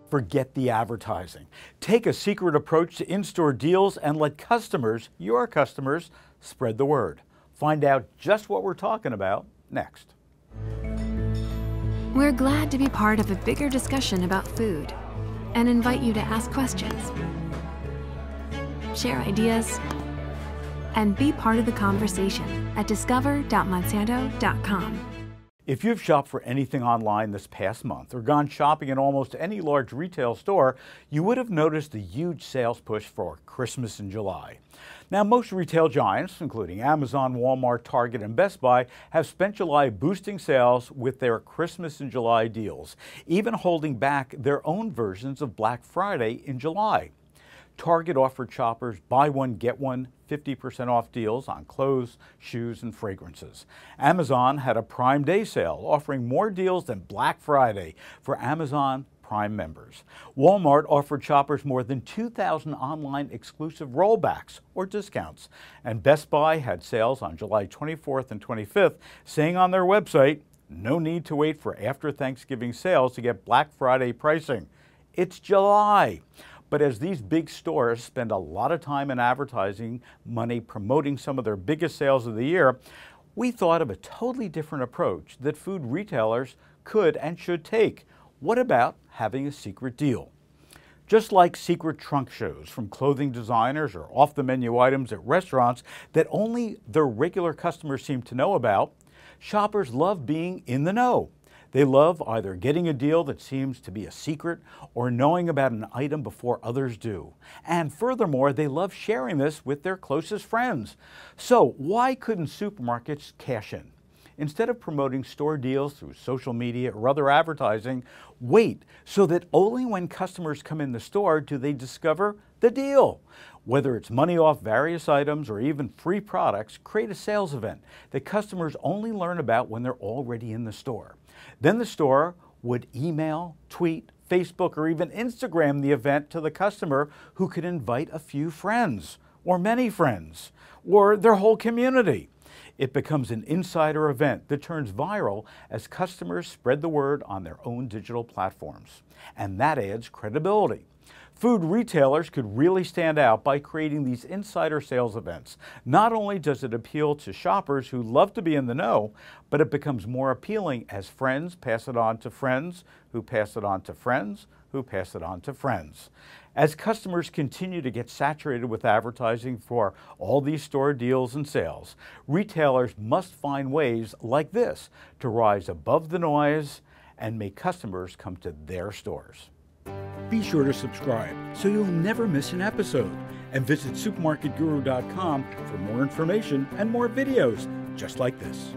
Forget the advertising. Take a secret approach to in-store deals and let customers, your customers, spread the word. Find out just what we're talking about next. We're glad to be part of a bigger discussion about food and invite you to ask questions, share ideas, and be part of the conversation at discover.monsanto.com. If you've shopped for anything online this past month or gone shopping in almost any large retail store, you would have noticed the huge sales push for Christmas in July. Now, most retail giants, including Amazon, Walmart, Target, and Best Buy, have spent July boosting sales with their Christmas in July deals, even holding back their own versions of Black Friday in July. Target offered shoppers buy one, get one, 50% off deals on clothes, shoes, and fragrances. Amazon had a Prime Day sale, offering more deals than Black Friday for Amazon Prime members. Walmart offered shoppers more than 2,000 online exclusive rollbacks or discounts. And Best Buy had sales on July 24th and 25th, saying on their website, no need to wait for after Thanksgiving sales to get Black Friday pricing. It's July. But as these big stores spend a lot of time in advertising money promoting some of their biggest sales of the year, we thought of a totally different approach that food retailers could and should take. What about having a secret deal? Just like secret trunk shows from clothing designers or off-the-menu items at restaurants that only their regular customers seem to know about, shoppers love being in the know. They love either getting a deal that seems to be a secret or knowing about an item before others do. And furthermore, they love sharing this with their closest friends. So why couldn't supermarkets cash in? Instead of promoting store deals through social media or other advertising, wait so that only when customers come in the store do they discover the deal. Whether it's money off various items or even free products, create a sales event that customers only learn about when they're already in the store. Then the store would email, tweet, Facebook, or even Instagram the event to the customer, who could invite a few friends, or many friends, or their whole community. It becomes an insider event that turns viral as customers spread the word on their own digital platforms. And that adds credibility. Food retailers could really stand out by creating these insider sales events. Not only does it appeal to shoppers who love to be in the know, but it becomes more appealing as friends pass it on to friends, who pass it on to friends, who pass it on to friends. As customers continue to get saturated with advertising for all these store deals and sales, retailers must find ways like this to rise above the noise and make customers come to their stores. Be sure to subscribe so you'll never miss an episode, and visit supermarketguru.com for more information and more videos just like this.